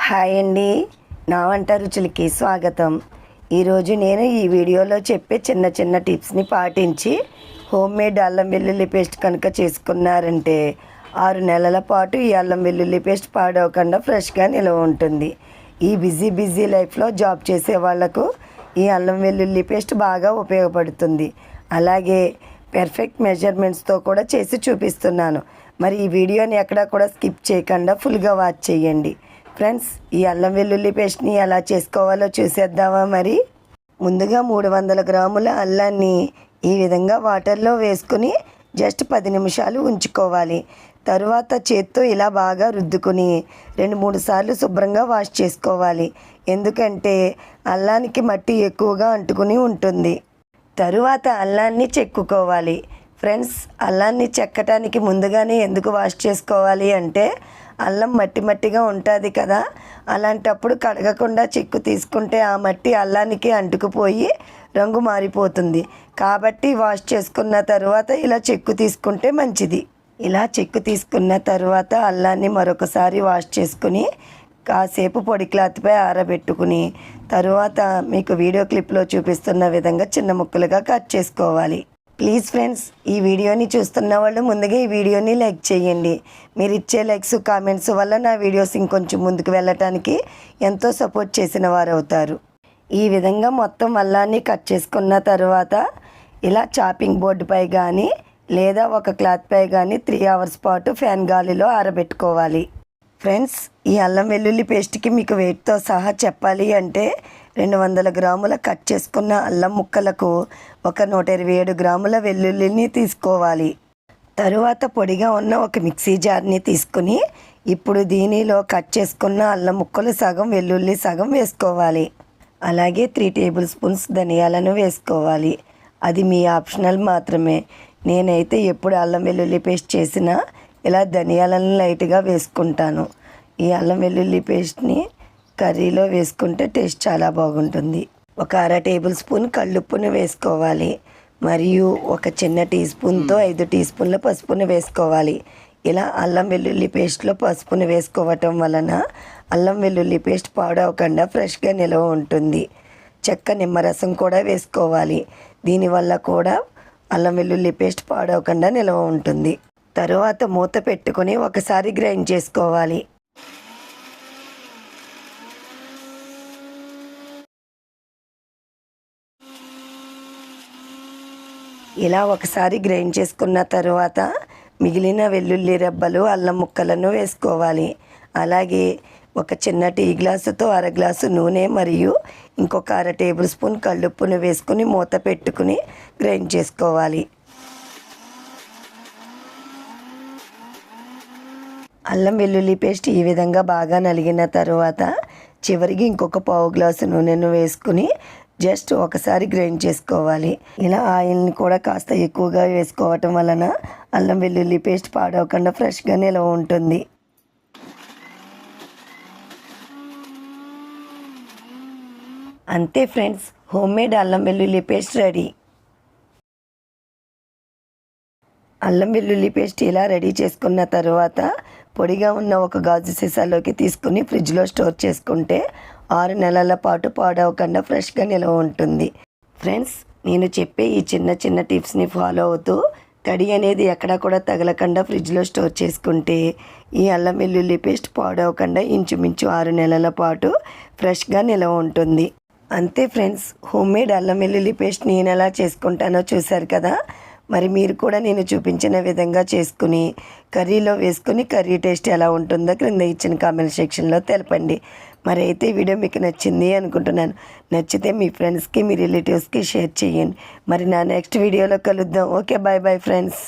Hi అండి, నా వంట రుచులకి స్వాగతం. ఈరోజు నేను ఈ వీడియోలో చెప్పే చిన్న చిన్న టిప్స్ని పాటించి హోమ్మేడ్ అల్లం వెల్లుల్లి పేస్ట్ కనుక చేసుకున్నారంటే 6 నెలల పాటు ఈ అల్లం వెల్లుల్లి పేస్ట్ పాడవకుండా ఫ్రెష్గా నిల్వ ఉంటుంది. ఈ బిజీ లైఫ్లో జాబ్ చేసే వాళ్లకు ఈ అల్లం వెల్లుల్లి పేస్ట్ బాగా ఉపయోగపడుతుంది. అలాగే పెర్ఫెక్ట్ మెజర్మెంట్స్తో కూడా చేసి చూపిస్తున్నాను. మరి ఈ వీడియోని ఎక్కడా కూడా స్కిప్ చేయకుండా ఫుల్గా వాచ్ చేయండి. ఫ్రెండ్స్, ఈ అల్లం వెల్లుల్లి పేస్ట్ని ఎలా చేసుకోవాలో చూసేద్దామా. మరి ముందుగా 300 గ్రాముల అల్లాన్ని ఈ విధంగా వాటర్లో వేసుకుని జస్ట్ 10 నిమిషాలు ఉంచుకోవాలి. తరువాత చేత్తో ఇలా బాగా రుద్దుకుని 2-3 సార్లు శుభ్రంగా వాష్ చేసుకోవాలి. ఎందుకంటే అల్లానికి మట్టి ఎక్కువగా అంటుకుని ఉంటుంది. తరువాత అల్లాన్ని చెక్కుకోవాలి. ఫ్రెండ్స్, అల్లాన్ని చెక్కటానికి ముందుగానే ఎందుకు వాష్ చేసుకోవాలి అంటే అల్లం మట్టిగా ఉంటుంది కదా, అలాంటప్పుడు కడగకుండా చెక్కు తీసుకుంటే ఆ మట్టి అల్లానికి అంటుకుపోయి రంగు మారిపోతుంది. కాబట్టి వాష్ చేసుకున్న తర్వాత ఇలా చెక్కు తీసుకుంటే మంచిది. ఇలా చెక్కు తీసుకున్న తర్వాత అల్లాన్ని మరొకసారి వాష్ చేసుకుని కాసేపు పొడి క్లాత్పై ఆరబెట్టుకుని తరువాత మీకు వీడియో క్లిప్లో చూపిస్తున్న విధంగా చిన్న ముక్కలుగా కట్ చేసుకోవాలి. ప్లీజ్ ఫ్రెండ్స్, ఈ వీడియోని చూస్తున్న వాళ్ళు ముందుగా ఈ వీడియోని లైక్ చేయండి. మీరు ఇచ్చే లైక్స్ కామెంట్స్ వల్ల నా వీడియోస్ ఇంకొంచెం ముందుకు వెళ్ళటానికి ఎంతో సపోర్ట్ చేసిన వారు అవుతారు. ఈ విధంగా మొత్తం అల్లాన్ని కట్ చేసుకున్న తర్వాత ఇలా చాపింగ్ బోర్డుపై కానీ లేదా ఒక క్లాత్పై కానీ 3 అవర్స్ పాటు ఫ్యాన్ గాలిలో ఆరబెట్టుకోవాలి. ఫ్రెండ్స్, ఈ అల్లం వెల్లుల్లి పేస్ట్కి మీకు వెయిట్తో సహా చెప్పాలి అంటే 200 గ్రాముల కట్ చేసుకున్న అల్లం ముక్కలకు ఒక 127 గ్రాముల వెల్లుల్లిని తీసుకోవాలి. తరువాత పొడిగా ఉన్న ఒక మిక్సీ జార్ని తీసుకుని ఇప్పుడు దీనిలో కట్ చేసుకున్న అల్లం ముక్కలు సగం వెల్లుల్లి సగం వేసుకోవాలి. అలాగే 3 టేబుల్ స్పూన్స్ ధనియాలను వేసుకోవాలి. అది మీ ఆప్షనల్ మాత్రమే. నేనైతే ఎప్పుడు అల్లం వెల్లుల్లి పేస్ట్ చేసినా ఇలా ధనియాలను లైట్గా వేసుకుంటాను. ఈ అల్లం వెల్లుల్లి పేస్ట్ని కర్రీలో వేసుకుంటే టేస్ట్ చాలా బాగుంటుంది. ఒక 1/2 టేబుల్ స్పూన్ కల్లుప్పును వేసుకోవాలి. మరియు ఒక చిన్న టీ స్పూన్తో 5 టీ స్పూన్ల పసుపును వేసుకోవాలి. ఇలా అల్లం వెల్లుల్లి పేస్ట్లో పసుపును వేసుకోవటం వలన అల్లం వెల్లుల్లి పేస్ట్ పాడవకుండా ఫ్రెష్గా నిల్వ ఉంటుంది. చెక్క నిమ్మరసం కూడా వేసుకోవాలి. దీనివల్ల కూడా అల్లం వెల్లుల్లి పేస్ట్ పాడవకుండా నిల్వ ఉంటుంది. తరువాత మూత పెట్టుకొని ఒకసారి గ్రైండ్ చేసుకోవాలి. ఇలా ఒకసారి గ్రైండ్ చేసుకున్న తర్వాత మిగిలిన వెల్లుల్లి రెబ్బలు అల్లం ముక్కలను వేసుకోవాలి. అలాగే ఒక చిన్న టీ గ్లాసుతో 1/2 గ్లాసు నూనె మరియు ఇంకొక 1/2 టేబుల్ స్పూన్ కల్లుప్పును వేసుకుని మూత పెట్టుకుని గ్రైండ్ చేసుకోవాలి. అల్లం వెల్లుల్లి పేస్ట్ ఈ విధంగా బాగా నలిగిన తర్వాత చివరికి ఇంకొక 1/2 గ్లాసు నూనెను వేసుకుని జస్ట్ ఒకసారి గ్రైండ్ చేసుకోవాలి. ఇలా ఆయిల్ని కూడా కాస్త ఎక్కువగా వేసుకోవటం వలన అల్లం వెల్లుల్లి పేస్ట్ పాడవకుండా ఫ్రెష్గా నిల్వ ఉంటుంది. అంతే ఫ్రెండ్స్, హోమ్మేడ్ అల్లం వెల్లుల్లి పేస్ట్ రెడీ. అల్లం వెల్లుల్లి పేస్ట్ ఇలా రెడీ చేసుకున్న తర్వాత పొడిగా ఉన్న ఒక గాజు సీసాలోకి తీసుకుని ఫ్రిడ్జ్లో స్టోర్ చేసుకుంటే 6 నెలల పాటు పాడవకుండా ఫ్రెష్గా నిల్వ ఉంటుంది. ఫ్రెండ్స్, నేను చెప్పే ఈ చిన్న టిప్స్ని ఫాలో అవుతూ తడి అనేది ఎక్కడా కూడా తగలకుండా ఫ్రిడ్జ్లో స్టోర్ చేసుకుంటే ఈ అల్లం వెల్లుల్లి పేస్ట్ పాడవకుండా ఇంచుమించు 6 నెలల పాటు ఫ్రెష్గా నిల్వ ఉంటుంది. అంతే ఫ్రెండ్స్, హోమ్మేడ్ అల్లం వెల్లుల్లి పేస్ట్ నేను ఎలా చేసుకుంటానో చూశారు కదా. మరి మీరు కూడా నేను చూపించిన విధంగా చేసుకుని కర్రీలో వేసుకుని కర్రీ టేస్ట్ ఎలా ఉంటుందో క్రింద ఇచ్చిన కామెంట్ సెక్షన్లో తెలపండి. మరి అయితే ఈ వీడియో మీకు నచ్చింది అనుకుంటున్నాను. నచ్చితే మీ ఫ్రెండ్స్కి మీ రిలేటివ్స్కి షేర్ చేయండి. మరి నా నెక్స్ట్ వీడియోలో కలుద్దాం. Okay, bye friends.